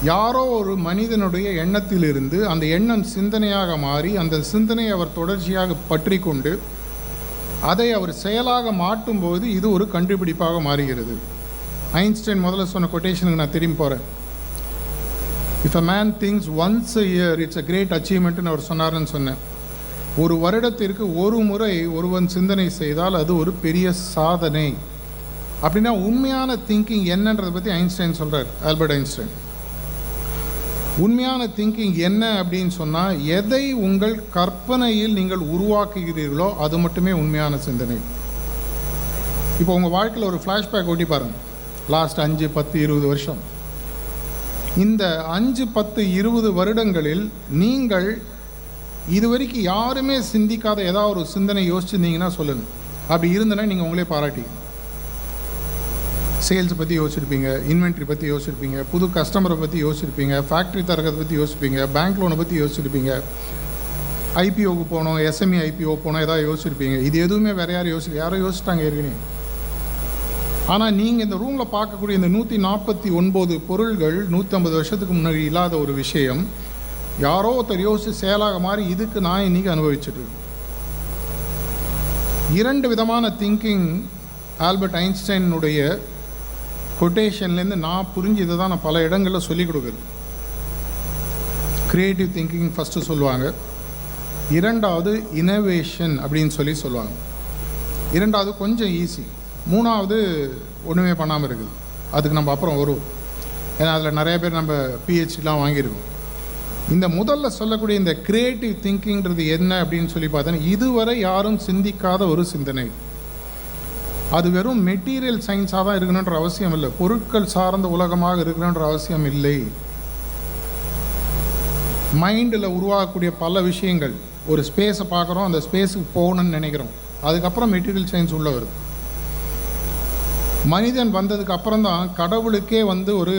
யாரோ ஒரு மனிதனுடைய எண்ணத்திலிருந்து அந்த எண்ணம் சிந்தனையாக மாறி அந்த சிந்தனையை அவர் தொடர்ச்சியாக பற்றி கொண்டு அதை அவர் செயலாக மாட்டும்போது இது ஒரு கண்டுபிடிப்பாக மாறுகிறது. ஐன்ஸ்டைன் முதல்ல சொன்ன கொட்டேஷனுக்கு நான் திரும்பி போகிறேன். If a man thinks once a year it's a great அச்சீவ்மெண்ட்னு அவர் சொன்னார்னு சொன்னேன். ஒரு வருடத்திற்கு ஒரு முறை ஒருவன் சிந்தனை செய்தால் அது ஒரு பெரிய சாதனை. அப்படின்னா உண்மையான திங்கிங் என்னன்றதை பற்றி ஐன்ஸ்டைன் சொல்கிறார், ஆல்பர்ட் ஐன்ஸ்டைன். உண்மையான திங்கிங் என்ன அப்படின்னு சொன்னால், எதை உங்கள் கற்பனையில் நீங்கள் உருவாக்குகிறீர்களோ அது மட்டுமே உண்மையான சிந்தனை. இப்போ உங்கள் வாழ்க்கையில் ஒரு ஃப்ளாஷ்பேக் ஓட்டி பாருங்கள். லாஸ்ட் 5, 10, 20 வருஷம். இந்த 5, 10, 20 வருடங்களில் நீங்கள் இதுவரைக்கும் யாருமே சிந்திக்காத ஏதாவது ஒரு சிந்தனை யோசிச்சிருந்தீங்கன்னா சொல்லுங்கள். அப்படி இருந்தனா நீங்கள் உங்களே பாராட்டி. சேல்ஸை பற்றி யோசிச்சிருப்பீங்க, இன்வென்ட்ரி பற்றி யோசிச்சிருப்பீங்க, புது கஸ்டமரை பற்றி யோசிச்சிருப்பீங்க, ஃபேக்ட்ரி திறக்கிறத பற்றி யோசிச்சிருப்பீங்க, பேங்க் லோனை பற்றி யோசிச்சிருப்பீங்க, ஐபிஓக்கு போனோம், எஸ்எம்இ ஐபிஓ போனோம், ஏதாவது யோசிச்சிருப்பீங்க. இது எதுவுமே வேறு யாரோ யோசிச்சிட்டாங்க ஏற்கனவே. ஆனால் நீங்கள் இந்த ரூமில் பார்க்கக்கூடிய இந்த 149 பொருள்கள் 150 வருஷத்துக்கு முன்னாடி இல்லாத ஒரு விஷயம். யாரோ ஒருத்தர் யோசித்து செயலாக மாறி இதுக்கு நான் இன்றைக்கி அனுபவிச்சுட்டு. 2 விதமான திங்கிங் ஆல்பர்ட் ஐன்ஸ்டைனுடைய கொட்டேஷன்லேருந்து நான் புரிஞ்சு இதை தான் நான் பல இடங்களில் சொல்லிக் கொடுக்குறது. க்ரியேட்டிவ் திங்கிங் ஃபஸ்ட்டு சொல்லுவாங்க, 2வது இனோவேஷன் அப்படின்னு சொல்லுவாங்க, 2வது கொஞ்சம் ஈஸி, 3வது ஒன்றுமே பண்ணாமல் இருக்குது. அதுக்கு நம்ம அப்புறம் வருவோம், ஏன்னா அதில் நிறைய பேர் நம்ம பிஹெச்டிலாம் வாங்கியிருக்கோம். இந்த முதல்ல சொல்லக்கூடிய இந்த க்ரியேட்டிவ் திங்கிங்கிறது என்ன அப்படின்னு சொல்லி பார்த்தோன்னா, இதுவரை யாரும் சிந்திக்காத ஒரு சிந்தனை. அது வெறும் மெட்டீரியல் சயின்ஸாக தான் இருக்கணுன்ற அவசியம் இல்லை, பொருட்கள் சார்ந்த உலகமாக இருக்கணுன்ற அவசியம் இல்லை. மைண்டில் உருவாகக்கூடிய பல விஷயங்கள், ஒரு ஸ்பேஸை பார்க்குறோம், அந்த ஸ்பேஸுக்கு போகணும்னு நினைக்கிறோம், அதுக்கப்புறம் மெட்டீரியல் சயின்ஸ் உள்ள வருது. மனிதன் வந்ததுக்கு அப்புறம் தான் கடவுளுக்கே ஒரு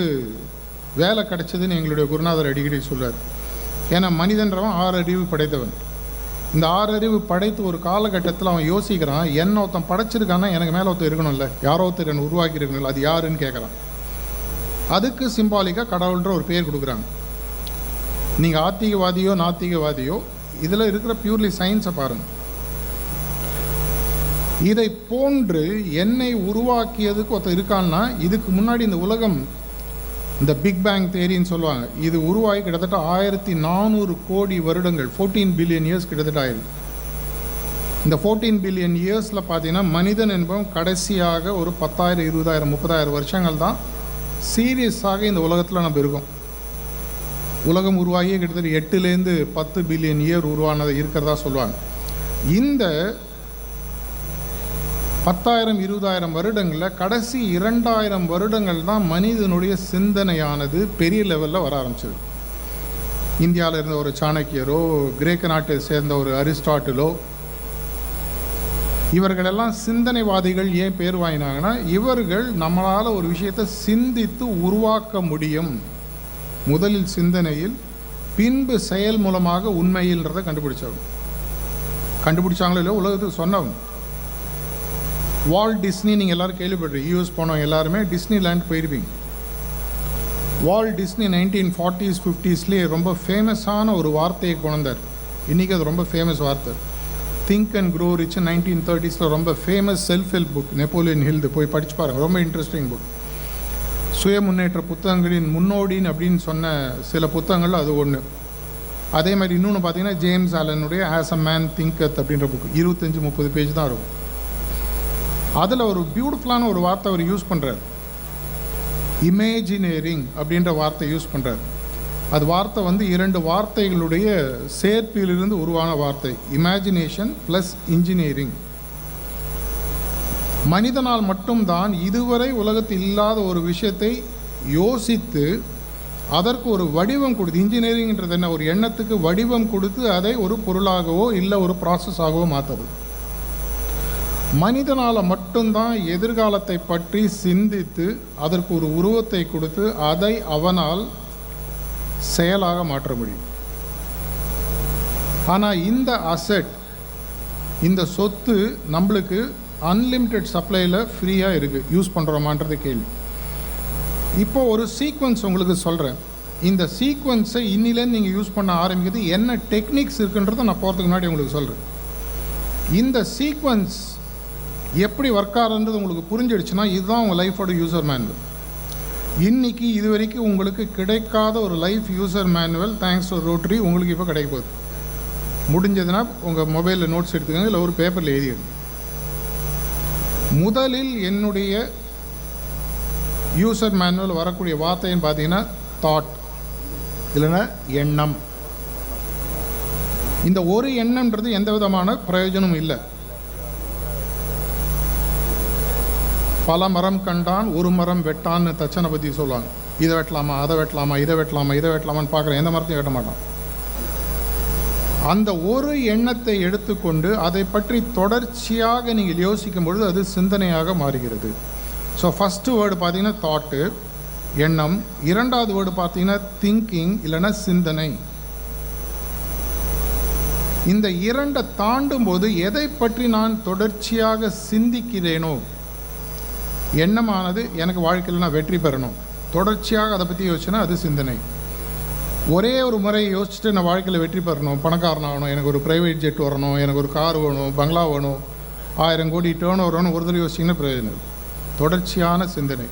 வேலை கிடைச்சதுன்னு எங்களுடைய குருநாதர் அடிக்கடி சொல்வார். ஏன்னா மனிதன்றவன் 6 அறிவு படைத்தவன். இந்த 6 அறிவு படைத்து ஒரு காலகட்டத்தில் அவன் யோசிக்கிறான், என்ன ஒருத்தன் படைச்சிருக்கான்னா எனக்கு மேலே ஒருத்தர் இருக்கணும்ல, யாரோ ஒருத்தர் என்ன உருவாக்கி இருக்கணும், அது யாருன்னு கேட்குறான். அதுக்கு சிம்பாலிக்காக கடவுள்ன்ற ஒரு பேர் கொடுக்குறாங்க. நீங்கள் ஆத்திகவாதியோ நாத்திகவாதியோ இதில் இருக்கிற பியூர்லி சயின்ஸை பாருங்கள். இதை போன்று என்னை உருவாக்கியதுக்கு ஒருத்தர் இருக்கான்னா, இதுக்கு முன்னாடி இந்த உலகம், இந்த பிக் பேங் தேரின்னு சொல்லுவாங்க, இது உருவாகி கிட்டத்தட்ட 1400 கோடி வருடங்கள், 14 பில்லியன் இயர்ஸ் கிட்டத்தட்ட ஆயிருக்கு. இந்த 14 பில்லியன் இயர்ஸில் பார்த்தீங்கன்னா மனிதன் என்பவன் கடைசியாக ஒரு 10,000, 20,000, 30,000 வருஷங்கள் தான் சீரியஸாக இந்த உலகத்தில் நம்ம இருக்கோம். உலகம் உருவாகியே கிட்டத்தட்ட 8லேருந்து 10 பில்லியன் இயர் உருவானது இருக்கிறதா சொல்லுவாங்க. இந்த 10,000, 20,000 வருடங்களில் கடைசி 2,000 வருடங்கள் தான் மனிதனுடைய சிந்தனையானது பெரிய லெவலில் வர ஆரம்பிச்சது. இந்தியாவில் இருந்த ஒரு சாணக்கியரோ, கிரேக்க நாட்டை சேர்ந்த ஒரு அரிஸ்டாட்டிலோ, இவர்களெல்லாம் சிந்தனைவாதிகள் ஏன் பேர் வாங்கினாங்கன்னா, இவர்கள் நம்மளால் ஒரு விஷயத்தை சிந்தித்து உருவாக்க முடியும். முதலில் சிந்தனையில், பின்பு செயல் மூலமாக உண்மையில்ன்றதை கண்டுபிடிச்சாங்களோ இல்லை, உலகத்துக்கு சொன்னவங்க. வால்ட் டிஸ்னி நீங்கள் எல்லோரும் கேள்விப்பட்டிருக்கீங்க, யூஎஸ் போனவங்க எல்லாருமே டிஸ்னி லேண்ட் போயிருப்பீங்க. வால்ட் டிஸ்னி 1940s 50sலேயே ரொம்ப ஃபேமஸான ஒரு வார்த்தையை கொண்டார். இன்றைக்கி அது ரொம்ப ஃபேமஸ் வார்த்தை. Think and grow rich 1930s ரொம்ப famous self help book, Napoleon Hill. போய் படிச்சு பாருங்கள், ரொம்ப இன்ட்ரெஸ்டிங் புக். சுய முன்னேற்ற புத்தகங்களின் முன்னோடின்னு அப்படின்னு சொன்ன சில புத்தகங்கள் அது ஒன்று. அதே மாதிரி இன்னொன்று பார்த்தீங்கன்னா ஜேம்ஸ் ஆலனுடைய ஆஸ் அ மேன் திங்கத் அப்படின்ற புக், 25-30 பேஜ் தான் இருக்கும். அதில் ஒரு பியூட்டிஃபுல்லான ஒரு வார்த்தை அவர் யூஸ் பண்ணுறார், இமேஜினேரிங் அப்படின்ற வார்த்தை யூஸ் பண்ணுறார். அது வார்த்தை 2 வார்த்தைகளுடைய சேர்ப்பிலிருந்து உருவான வார்த்தை, இமேஜினேஷன் ப்ளஸ் இன்ஜினியரிங். மனிதனால் மட்டும்தான் இதுவரை உலகத்தில் இல்லாத ஒரு விஷயத்தை யோசித்து அதற்கு ஒரு வடிவம் கொடுத்து, இன்ஜினியரிங்ன்றது என்ன, ஒரு எண்ணத்துக்கு வடிவம் கொடுத்து அதை ஒரு பொருளாகவோ இல்லை ஒரு ப்ராசஸாகவோ மாற்றுறது. மனிதனால் மட்டும்தான் எதிர்காலத்தை பற்றி சிந்தித்து அதற்கு ஒரு உருவத்தை கொடுத்து அதை அவனால் செயலாக மாற்ற முடியும். ஆனால் இந்த அசெட், இந்த சொத்து நம்மளுக்கு அன்லிமிட்டெட் சப்ளையில் ஃப்ரீயாக இருக்குது, யூஸ் பண்ணுறோமான்றது கேள்வி. இப்போ ஒரு சீக்வன்ஸ் உங்களுக்கு சொல்கிறேன். இந்த சீக்வன்ஸை இன்னிலேருந்து நீங்கள் யூஸ் பண்ண ஆரம்பிக்கிறது என்ன டெக்னிக்ஸ் இருக்குன்றதை நான் போகிறதுக்கு முன்னாடி உங்களுக்கு சொல்கிறேன். இந்த சீக்வன்ஸ் எப்படி ஒர்க் ஆகுதுன்றது உங்களுக்கு புரிஞ்சிடுச்சுன்னா இதுதான் உங்கள் லைஃபோட யூசர் மேனுவல். இன்றைக்கி இது வரைக்கும் உங்களுக்கு கிடைக்காத ஒரு life user manual thanks to rotary உங்களுக்கு இப்போ கிடைக்க போகுது. முடிஞ்சதுன்னா உங்கள் மொபைலில் நோட்ஸ் எடுத்துக்கோங்க, இல்லை ஒரு பேப்பரில் எழுதிடுங்க. முதலில் என்னுடைய யூசர் மேனுவல் வரக்கூடிய வார்த்தைன்னு பார்த்தீங்கன்னா தாட், இல்லைன்னா எண்ணம். இந்த ஒரு எண்ணம்ன்றது எந்த விதமான பிரயோஜனமும் இல்லை. பல மரம் கண்டான் ஒரு மரம் வெட்டான்னு தச்சனை பற்றி சொல்லுவாங்க. இதை வெட்டலாமா, அதை வெட்டலாமா, இதை வெட்டலாமா, இதை வெட்டலாமான்னு பார்க்குறேன், எந்த மரத்தையும் வெட்ட மாட்டான். அந்த ஒரு எண்ணத்தை எடுத்துக்கொண்டு அதை பற்றி தொடர்ச்சியாக நீங்கள் யோசிக்கும் பொழுது அது சிந்தனையாக மாறுகிறது. ஸோ ஃபஸ்ட்டு வேர்டு பார்த்தீங்கன்னா தாட்டு, எண்ணம். இரண்டாவது வேர்டு பார்த்தீங்கன்னா திங்கிங், இல்லைன்னா சிந்தனை. இந்த இரண்டை தாண்டும் போது எதை பற்றி நான் தொடர்ச்சியாக சிந்திக்கிறேனோ, எண்ணமானது எனக்கு வாழ்க்கையில் நான் வெற்றி பெறணும், தொடர்ச்சியாக அதை பற்றி யோசிச்சேன்னா அது சிந்தனை. ஒரே ஒரு முறை யோசிச்சுட்டு நான் வாழ்க்கையில் வெற்றி பெறணும், பணக்காரன் ஆகணும், எனக்கு ஒரு ப்ரைவேட் ஜெட் வரணும், எனக்கு ஒரு கார் வேணும், பங்களா வேணும், 1000 கோடி டேர்ன் ஓவர் ஒரு தடவை யோசிச்சிங்கன்னா பிரயோஜனம். தொடர்ச்சியான சிந்தனை.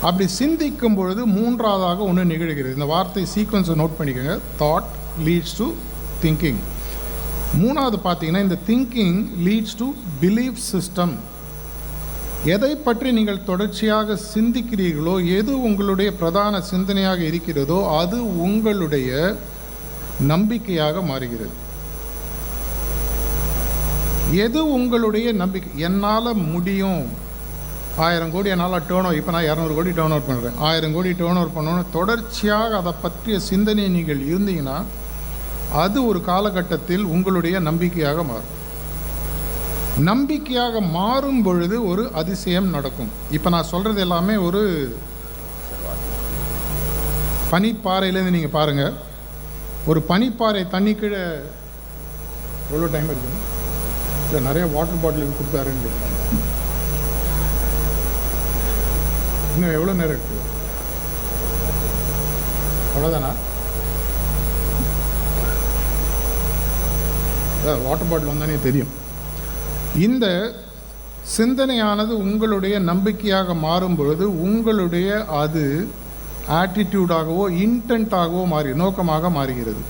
அப்படி சிந்திக்கும் பொழுது மூன்றாவதாக ஒன்று நிகழ்கிறது. இந்த வார்த்தை சீக்வன்ஸை நோட் பண்ணிக்கோங்க. Thought leads to thinking. மூணாவது பார்த்தீங்கன்னா இந்த thinking leads to belief system. எதை பற்றி நீங்கள் தொடர்ச்சியாக சிந்திக்கிறீர்களோ, எது உங்களுடைய பிரதான சிந்தனையாக இருக்கிறதோ அது உங்களுடைய நம்பிக்கையாக மாறுகிறது. எது உங்களுடைய நம்பிக்கை, என்னால் முடியும், 1000 கோடி என்னால் டேர்ன் ஓவர், இப்போ நான் 200 கோடி டேர்ன் ஓவர் பண்ணுறேன், 1000 கோடி டேர்ன் ஓவர் பண்ணணும், தொடர்ச்சியாக அதை பற்றிய சிந்தனை நீங்கள் இருந்தீங்கன்னா அது ஒரு காலகட்டத்தில் உங்களுடைய நம்பிக்கையாக மாறும். நம்பிக்கையாக மாறும் பொழுது ஒரு அதிசயம் நடக்கும். இப்போ நான் சொல்கிறது எல்லாமே ஒரு பனிப்பாறையிலேருந்து நீங்கள் பாருங்கள். ஒரு பனிப்பாறை தண்ணி கீழே எவ்வளோ டைம் இருக்குது, இல்லை நிறைய வாட்டர் பாட்டில் கொடுத்தாருன்னு இன்னும் எவ்வளோ நேரம் இருக்குது, அவ்வளோதானா? வாட்டர் பாட்டில் வந்தானே தெரியும். இந்த சிந்தனையானது உங்களுடைய நம்பிக்கையாக மாறும் பொழுது உங்களுடைய அது ஆட்டிடியூடாகவோ இன்டென்ட்டாகவோ நோக்கமாக மாறுகிறது.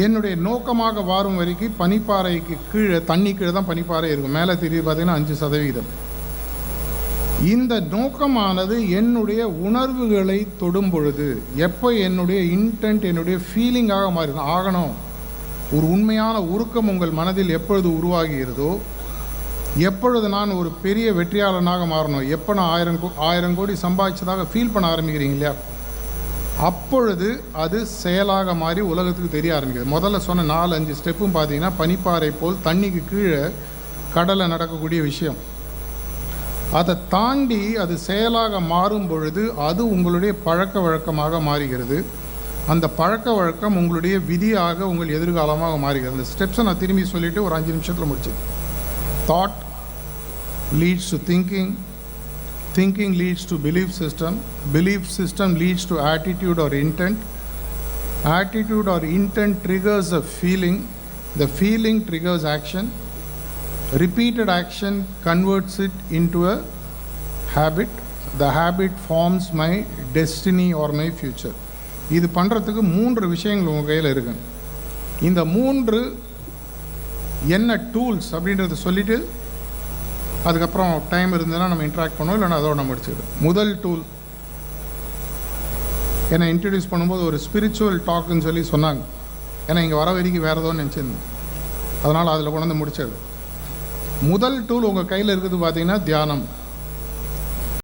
என்னுடைய நோக்கமாக மாறும் வரைக்கும் பனிப்பாறைக்கு கீழே, தண்ணி கீழே தான் பனிப்பாறை இருக்கும், மேலே தெரியுது பார்த்தீங்கன்னா 5%. இந்த நோக்கமானது என்னுடைய உணர்வுகளை தொடும் பொழுது, எப்போ என்னுடைய இன்டென்ட் என்னுடைய ஃபீலிங்காக மாறி ஆகணும், ஒரு உண்மையான உருக்கம் உங்கள் மனதில் எப்பொழுது உருவாகிறதோ, எப்பொழுது நான் ஒரு பெரிய வெற்றியாளனாக மாறணும், எப்போ நான் 1000 கோடி சம்பாதிச்சதாக ஃபீல் பண்ண ஆரம்பிக்கிறீங்க இல்லையா, அப்பொழுது அது செயலாக மாறி உலகத்துக்கு தெரிய ஆரம்பிக்குது. முதல்ல சொன்ன 4-5 ஸ்டெப்பும் பார்த்தீங்கன்னா பனிப்பாறை போல் தண்ணிக்கு கீழே கடலில் நடக்கக்கூடிய விஷயம். அதை தாண்டி அது செயலாக மாறும் பொழுது அது உங்களுடைய பழக்க வழக்கமாக மாறுகிறது. அந்த பழக்க வழக்கம் உங்களுடைய விதியாக உங்கள் எதிர்காலமாக மாறுகிறது. அந்த ஸ்டெப்ஸை நான் திரும்பி சொல்லிவிட்டு ஒரு 5 நிமிஷத்தில் முடிச்சேன். Thought leads to thinking, thinking leads to belief system, belief system leads to attitude or intent, attitude or intent triggers a feeling, the feeling triggers action, repeated action converts it into a habit, the habit forms my destiny or my future. இது பண்ணுறதுக்கு 3 விஷயங்கள் உங்கள் கையில் இருக்கு. இந்த 3 என்ன tools அப்படின்றத சொல்லிவிட்டு அதுக்கப்புறம் டைம் இருந்ததுன்னா நம்ம இன்ட்ராக்ட் பண்ணுவோம், இல்லைன்னா அதோட நம்ம முடிச்சிடும். முதல் டூல் என்னை இன்ட்ரடியூஸ் பண்ணும்போது ஒரு ஸ்பிரிச்சுவல் டாக்குன்னு சொல்லி சொன்னாங்க. ஏன்னா இங்கே வர வரைக்கும் வேறு ஏதோ நினச்சிருந்தேன், அதனால் அதில் கொண்டு வந்து முடிச்சது. முதல் டூல் உங்கள் கையில் இருக்குது பார்த்தீங்கன்னா தியானம்.